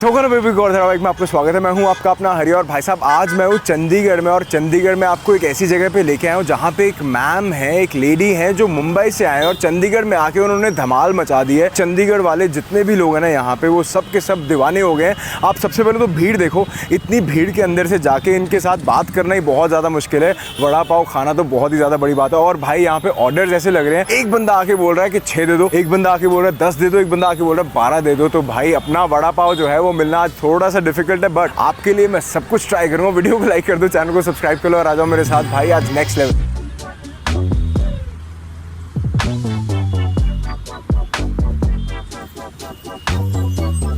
Baby गौर धारावाहिक में आपको स्वागत है। मैं हूं आपका अपना हरि और भाई साहब आज मैं हूं चंडीगढ़ में और चंडीगढ़ में आपको एक ऐसी जगह पे लेके आया हूं जहां पे एक मैम है, एक लेडी है जो मुंबई से आए और चंडीगढ़ में आके उन्होंने धमाल मचा दी है। चंडीगढ़ वाले जितने भी लोग हैं ना यहाँ पे वो सब के सब दीवाने हो गए हैं। आप सबसे पहले तो भीड़ देखो, इतनी भीड़ के अंदर से जाके इनके साथ बात करना ही बहुत ज़्यादा मुश्किल है। वड़ा पाव खाना तो बहुत ही ज़्यादा बड़ी बात है और भाई यहाँ पे ऑर्डर जैसे लग रहे हैं, एक बंदा आके बोल रहा है कि 6 दे दो, एक बंदा आके बोल रहा है 10 दे दो, एक बंदा आके बोल रहा है 12 दे दो। तो भाई अपना वड़ा पाव जो है वो मिलना आज थोड़ा सा डिफिकल्ट है, बट आपके लिए मैं सब कुछ ट्राई करूंगा। वीडियो को लाइक कर दो, चैनल को सब्सक्राइब कर लो और आ जाओ मेरे साथ भाई आज नेक्स्ट लेवल।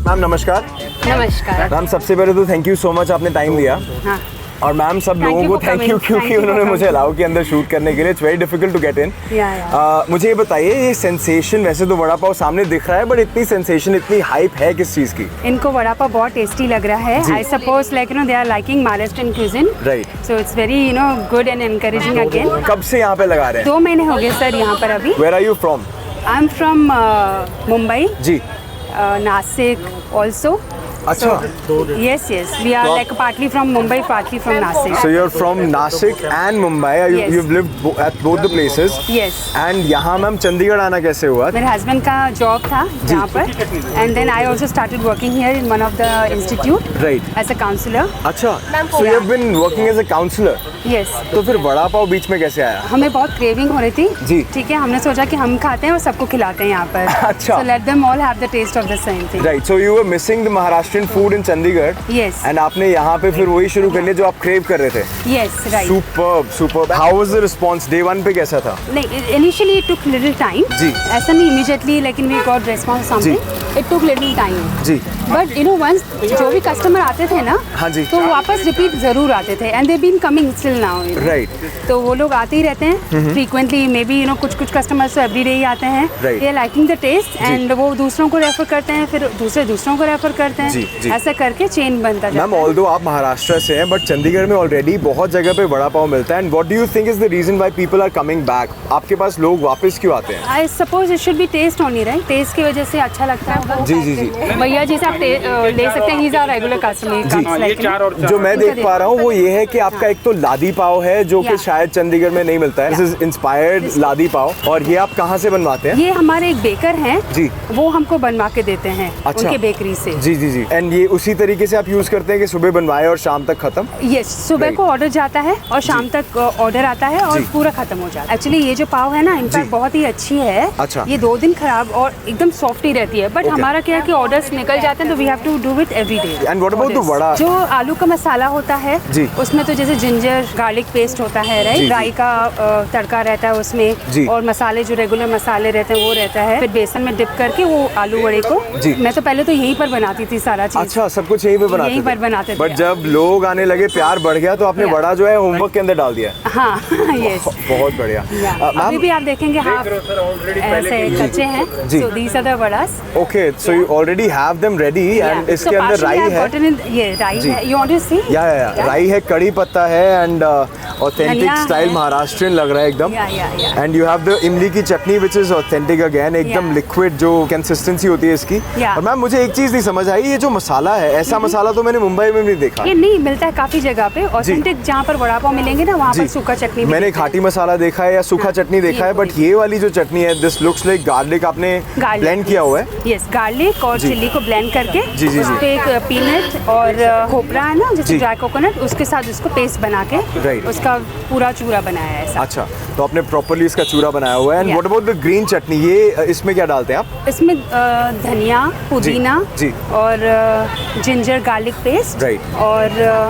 मैम नमस्कार। नमस्कार मैम सबसे पहले तो थैंक यू सो मच, आपने टाइम दिया। हाँ। और मैम सब लोगों को थैंक यू क्योंकि उन्होंने मुझे अलाउ किया अंदर शूट करने के लिए। It's very difficult to get in. मुझे ये बताइए, ये सेंसेशन वैसे तो वड़ा पाव सामने दिख रहा है, बट इतनी सेंसेशन, इतनी हाइप है किस चीज़ की? इनको वड़ा पाव बहुत टेस्टी लग रहा है। I suppose like they are liking Maharashtrian cuisine, right? So it's very good and encouraging again. कब से यहाँ पे लगा रहे हैं? 2 महीने हो गए सर यहाँ पर अभी। Where are you from? I am from Mumbai ji. Nashik also. अच्छा। Yes, we are like partly from Mumbai, partly from Nashik. So you're from Nashik and Mumbai. Yes. You've lived at both the places. Yes. And यहाँ ma'am Chandigarh आना कैसे हुआ? मेरे husband का job था यहाँ पर, and then I also started working here in one of the institute. Right. As a counselor. अच्छा। So you have been working as a counselor. Yes. तो फिर वड़ा पाव बीच में कैसे आया? हमें बहुत क्रेविंग हो रही थी। जी। ठीक है, हमने सोचा कि हम खाते हैं और सबको खिलाते हैं यहाँ पर। अच्छा। So let them all have the taste of the same thing. Right. So you were missing the Maharashtrian food in Chandigarh. Yes. And आपने यहाँ पे फिर वही शुरू कर लिया जो आप क्रेव कर रहे थे। Yes, right. Superb, superb. How was the response? Day 1 पे कैसा था? नहीं, initially it took little time. जी। ऐसा नहीं immediately, लेकिन we got response something. It took little time. Ji. But you know once जो भी कस्टमर आते थे ना, हाँ जी। तो वापस रिपीट जरूर आते थे and they've been coming still now. Right. तो वो लोग आते ही रहते हैं frequently, maybe कुछ कस्टमर्स तो every day ही आते हैं। Right. They are liking the taste and वो दूसरों को रेफर करते हैं, फिर दूसरों को रेफर करते जी, हैं। जी। ऐसा करके चेन बनता जाता है। मैम ऑल्दो आप महाराष्ट्र से हैं, बट चंडीगढ़ में ऑलरेडी बहुत जगह पे वड़ा पाव मिलता है। And what do you think is the reason why people are coming back? आपके पास लोग वापस क्यों आते हैं? I suppose it should be taste only, right? Taste की वजह से अच्छा लगता है। जी जी जी। भैया जी से आप ले सकते हैं, he is our regular customer. जो मैं देख पा रहा हूँ वो ये है कि आपका एक तो लादी पाव है जो कि शायद चंडीगढ़ में नहीं मिलता है। दिस इज इंस्पायर्ड लादी पाव। और ये आप कहाँ से बनवाते हैं? ये हमारे एक बेकर हैं जी, वो हमको बनवा के देते हैं। अच्छा। उनके बेकरी से। जी जी जी। एंड ये उसी तरीके से आप यूज करते हैं कि सुबह बनवाए और शाम तक खत्म? यस, सुबह को ऑर्डर जाता है और शाम तक ऑर्डर आता है और पूरा खत्म हो जाता है। एक्चुअली ये जो पाव है ना, इनफैक्ट बहुत ही अच्छी है। अच्छा। ये 2 दिन खराब और एकदम सॉफ्ट ही रहती है, बट हमारा क्या है कि ऑर्डर्स निकल जाते हैं तो we have to do it every day. And what about the vada? जो आलू का मसाला होता है जी, उसमें तो जैसे जिंजर गार्लिक पेस्ट होता है, राइट? राई का तड़का रहता है उसमें, और मसाले जो रेगुलर मसाले रहते हैं वो रहता है। फिर बेसन में डिप करके वो आलू वड़े को, मैं तो पहले तो यहीं पर बनाती थी सारा चीज। अच्छा, सब कुछ यहीं पे बनाते थे? बट जब लोग आने लगे, प्यार बढ़ गया, तो आपने वड़ा जो है होमवर्क के अंदर डाल दिया? हाँ, यस। बहुत बढ़िया। अभी भी आप देखेंगे हाफ ऐसे कच्चे हैं। So these are the vadas. Okay, so you already have them ready and इसके अंदर राई है। ये राई है। You want to see? या राई है, कड़ी पत्ता है एंड ऑथेंटिक स्टाइल महाराष्ट्रियन लग रहा है एकदम। एंड यू हैव द इमली की चटनी व्हिच इज ऑथेंटिक अगेन, एकदम लिक्विड जो कंसिस्टेंसी होती है इसकी। और मैम मुझे एक चीज नहीं समझ आई, ये जो मसाला है, ऐसा मसाला तो मैंने मुंबई में नहीं देखा। ये नहीं मिलता है काफी जगह पे। ऑथेंटिक जहाँ पर वड़ा पाव मिलेंगे ना, वहाँ पर सूखा चटनी। मैंने खाटी मसाला देखा है या सूखा चटनी देखा है, बट ये वाली जो चटनी है, दिस लुक्स लाइक गार्लिक आपने ब्लेंड किया हुआ है। यस, गार्लिक और चिल्ली को ब्लेंड करके उस पे एक पीनट और खोपरा है ना, जैसे ड्राई कोकोनट, उसके साथ उसको पेस्ट बना के उसका पूरा चूरा बनाया है ऐसा। अच्छा, तो आपने प्रॉपर्ली इसका चूरा बनाया हुआ है। And what about the green chutney? ये इसमें क्या डालते हैं आप? इसमें धनिया, पुदीना और जिंजर गार्लिक पेस्ट और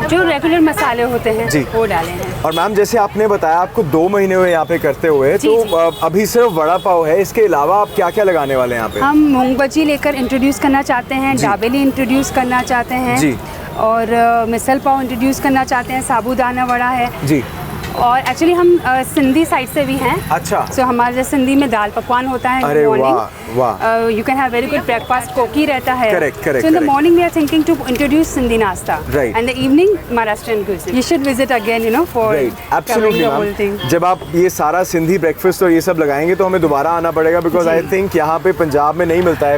जो रेगुलर मसाले होते हैं वो डाले हैं। और मैम जैसे आपने बताया आपको 2 महीने हुए यहाँ पे करते हुए, तो अभी सिर्फ वड़ा पाव है, इसके अलावा आप क्या क्या लगाने वाले हैं यहाँ पे? हम मूंग बजी लेकर इंट्रोड्यूस करना चाहते हैं, दाबेली इंट्रोड्यूस करना चाहते हैं, और मिसल पाव इंट्रोड्यूस करना चाहते हैं, साबूदाना वड़ा है जी, और एक्चुअली हम सिंधी साइड से भी हैं। अच्छा। सो हमारे जैसे सिंधी में दाल पकवान होता है। अरे वाह वाह। You can have very good breakfast, कोकी रहता है। Correct correct. So in the morning we are thinking to introduce Sindhi nashta, right, and the evening Maharashtrian cuisine. You should visit again, you know, for absolutely ma'am. जब आप ये सारा Sindhi breakfast और ये सब लगाएंगे तो हमें दोबारा आना पड़ेगा, बिकॉज आई थिंक यहाँ पे पंजाब में नहीं मिलता है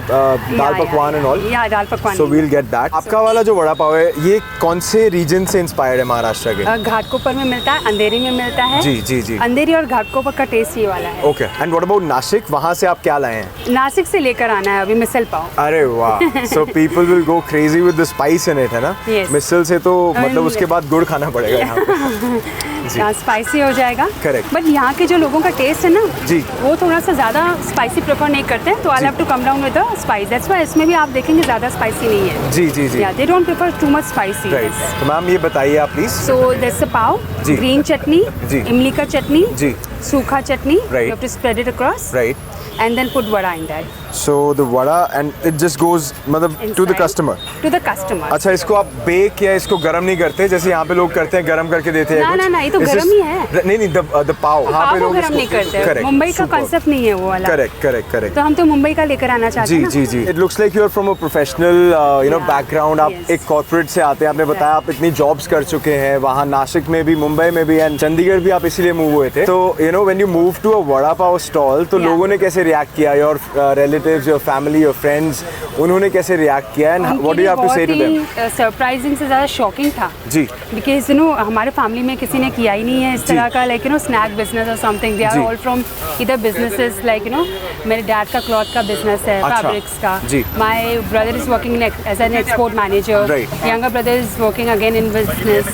दाल पकवान एंड ऑल। या dal pakwan. So we will get that. आपका वाला जो वड़ा पाव है ये कौन से रीजन से इंस्पायर्ड है महाराष्ट्र के? घाटकोपर में मिलता है, अंधेरी में मिलता है। जी जी जी। अंधेरी और घाटकोपर का टेस्ट ये वाला है। Okay. And what about Nashik, वहाँ से आप क्या लाए हैं? नासिक से लेकर आना है अभी मिसल पाव। अरे वाह। So people will go crazy with the spice in it, है ना? Yes. मिसल से तो मतलब उसके बाद गुड़ खाना पड़ेगा यहाँ पे। स्पाइसी हो जाएगा। करेक्ट। बट यहाँ के जो लोगों का टेस्ट है ना जी, वो थोड़ा सा ज़्यादा स्पाइसी प्रेफर नहीं करते हैं, तो I have to come down with the spice. That's why इसमें भी आप देखेंगे ज़्यादा स्पाइसी नहीं है। जी जी जी। They don't prefer too much spicy. Right. तो मैम ये बताइए आप प्लीज। सो दिस पाव, जी, ग्रीन चटनी, जी, इमली का चटनी, जी, सूखा चटनी, right, you have to spread it across, right, and then put vada in that. So the vada and it just goes मतलब to the customer. To the customer. अच्छा, इसको आप बेक या इसको गरम नहीं करते जैसे यहाँ पे लोग करते हैं, गरम करके देते हैं? ना ना, ये तो गरम ही है। नहीं नहीं, द पाव यहाँ पे लोग गरम नहीं करते। मुंबई का कांसेप्ट नहीं है वो वाला। Correct correct correct. तो हम तो मुंबई का लेकर आना चाहते हैं। जी जी जी। It looks like you are from a professional you know background. आप एक कॉर्पोरेट से आते हैं, आपने बताया आप इतनी जॉब्स कर चुके हैं वहाँ नासिक में भी, मुंबई में भी, एंड चंडीगढ़ भी आप इसीलिए मूव हुए थे। तो you know when you move to a vada pav stall, तो लोगों ने कैसे रिएक्ट किया? Your relatives, your family, your friends, उन्होंने कैसे रिएक्ट किया and what do you have to say to them? Surprising से ज़्यादा शॉकिंग था जी, बिकॉज यू नो हमारे फैमिली में किसी ने किया ही नहीं है इस तरह का, like you know snack business और something. They are all from इधर बिजनेसेस, लाइक यू नो मेरे डैड का क्लॉथ का बिजनेस है, फैब्रिक्स का। My brother is working as an export manager, younger brother is working again in business.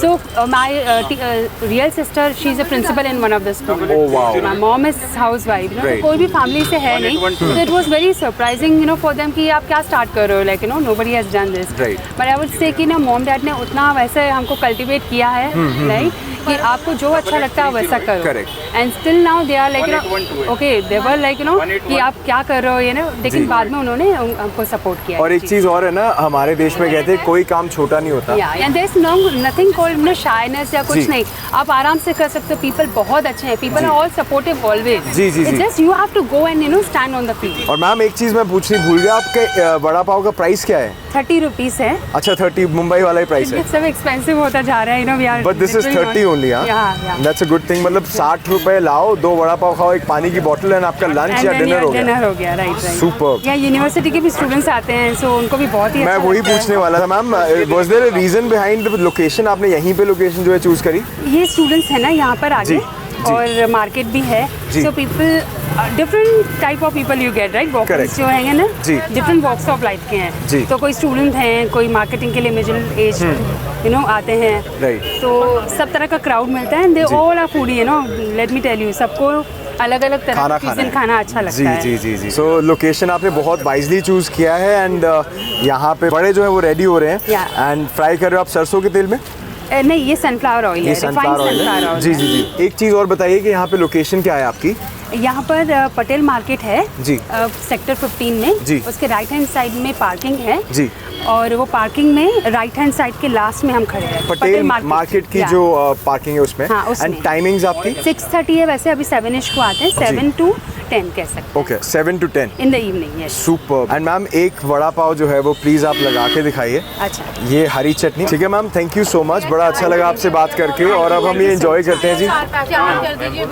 So my real sister, she is a principal in one of the school. My mom is housewife. कोई भी family से है नहीं, so it was very surprising, you know, for them कि आप क्या start कर रहे हो, like you know nobody has done this. But I would say कि ना मॉम डैड ने उतना वैसे हमको कल्टिवेट किया है, like कि आपको जो अच्छा लगता है वैसा करो। And still now they are like you know, okay, they were like you know कि आप क्या कर रहे हो ये ना, लेकिन बाद में उन्होंने हमको सपोर्ट किया। और एक चीज़ और है ना, हमारे देश में कहते हैं कोई काम छोटा नहीं होता। Yeah, and there's nothing called no shyness या कुछ नहीं, आप आराम से कर सकते हो। पीपल बहुत अच्छे हैं, people are all supportive always. जी जी जी। Just you have to go and you know stand on the field. और मैम एक चीज़ मैं पूछनी भूल गया, आपके वड़ा पाव का प्राइस क्या है? 30 रुपीस है। अच्छा, 30 मुंबई वाला ही प्राइस है? सब एक्सपेंसिव होता जा रहा है, you know, we are But this is 30 only, हाँ? That's a good thing। मतलब 60 रुपए लाओ, 2 वड़ा पाव खाओ, एक पानी की बोतल एंड आपका लंच या डिनर हो गया। डिनर हो गया, राइट राइट। सुपर। या यूनिवर्सिटी के भी स्टूडेंट्स आते हैं, सो उनको भी बहुत ही मैं अच्छा वही लगता है। पूछने वाला था ma'am, was there a reason behind the location? आपने यहीं पे लोकेशन जो है चूज करी? ये स्टूडेंट्स है ना यहाँ पर आगे, और मार्केट भी है, so people different type of people you get, right? Walkers जो हैं ना, डिफरेंट वॉक्स ऑफ लाइफ के हैं। तो कोई स्टूडेंट हैं, कोई मार्केटिंग के लिए मिडिल एज यू नो आते हैं, तो सब तरह का क्राउड मिलता है। They all are foodie, you know, let me tell you, सबको अलग अलग तरह का खाना अच्छा लगता है। जी जी जी। सो लोकेशन आपने बहुत वाइजली चूज किया है, एंड यहाँ पे बड़े जो है वो रेडी हो रहे हैं, एंड फ्राई कर रहे हो आप सरसों के तेल में? नहीं, ये सनफ्लावर ऑयल है, सनफ्लावर ऑयल। जी जी जी। एक चीज़ और बताइए कि यहाँ पे लोकेशन क्या है आपकी? यहाँ पर पटेल मार्केट है जी, सेक्टर 15 में जी। उसके राइट हैंड साइड में पार्किंग है जी, और वो पार्किंग में राइट हैंड साइड के लास्ट में हम खड़े हैं। पटेल मार्केट की जो पार्किंग है उसमें। हाँ, उसमें। एंड टाइमिंग्स आपकी? 6:30 है, वैसे अभी 7ish को आते हैं, 7 to 10 कह सकते हैं। Okay, 7 to 10 in the evening. Yes, super. And ma'am एक वड़ा पाव जो है वो प्लीज आप लगा के दिखाइए। अच्छा, ये हरी चटनी। ठीक है ma'am, thank you so much, बड़ा अच्छा लगा आपसे बात करके, और अब हम ये एंजॉय करते हैं जी।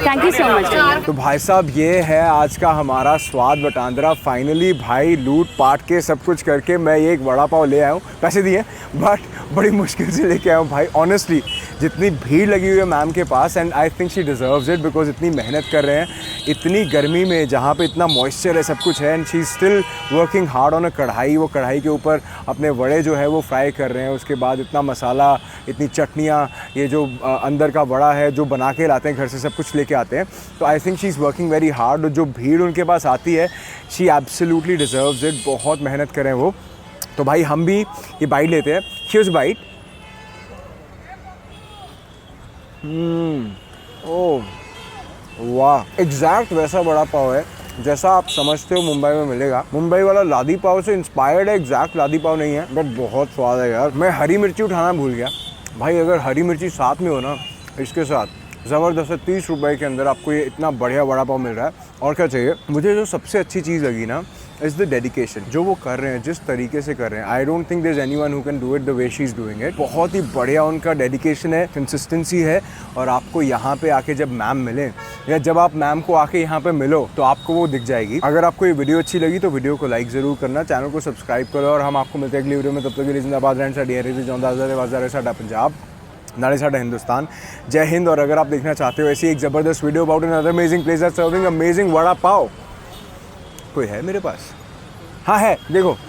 Thank you so much. तो भाई साहब ये है आज का हमारा स्वाद बटांदरा। फाइनली भाई लूट पाट के सब कुछ करके मैं ये एक वड़ा पाव ले आया हूँ, पैसे दिए बट बड़ी मुश्किल से लेके आया हूँ भाई। ऑनेस्टली जितनी भीड़ लगी हुई है मैम के पास, and I think she deserves it, because इतनी मेहनत कर रहे हैं इतनी गर्मी में, जहाँ पे इतना मॉइस्चर है, सब कुछ है, and she is still working hard on a कढ़ाई। वो कढ़ाई के ऊपर अपने वड़े जो है वो फ्राई कर रहे हैं, उसके बाद इतना मसाला, इतनी चटनियाँ, ये जो अंदर का वड़ा है जो बना के लाते हैं घर से, सब कुछ लेके आते हैं। तो आई think she is working very hard. जो भीड़ उनके पास आती है, शी एब्सोल्युटली डिजर्व्स इट, बहुत मेहनत करें वो। तो भाई हम भी ये बाइट लेते हैं। Here's bite. ओह वाह, एग्जैक्ट वैसा वड़ा पाव है जैसा आप समझते हो मुंबई में मिलेगा। मुंबई वाला लादी पाव से इंस्पायर्ड है, एग्जैक्ट लादी पाव नहीं है, बट बहुत स्वाद है यार। मैं हरी मिर्ची उठाना भूल गया भाई, अगर हरी मिर्ची साथ में हो ना इसके साथ, ज़बरदस्त है। 30 रुपए के अंदर आपको ये इतना बढ़िया वड़ा पाव मिल रहा है। और क्या चाहिए। मुझे जो सबसे अच्छी चीज़ लगी ना इज़ द डेडिकेशन, जो वो कर रहे हैं, जिस तरीके से कर रहे हैं। I don't think there is anyone who can do it the way she is doing it. बहुत ही बढ़िया उनका डेडिकेशन है, कंसिस्टेंसी है। और आपको यहाँ पे आके जब मैम मिले या जब आप मैम को आके यहाँ पे मिलो तो आपको वो दिख जाएगी। अगर आपको ये वीडियो अच्छी लगी तो वीडियो को लाइक ज़रूर करना, चैनल को सब्सक्राइब करो और हम आपको मिलते हैं अगली वीडियो में। तब तक के लिए जिंदाबाद रहना साडी जोंदा साडा पंजाब नाले साडा हिंदुस्तान। जय हिंद। और अगर आप देखना चाहते हो ऐसी एक ज़बरदस्त video about another amazing place that's serving amazing vada pav, कोई है मेरे पास? हाँ है, देखो।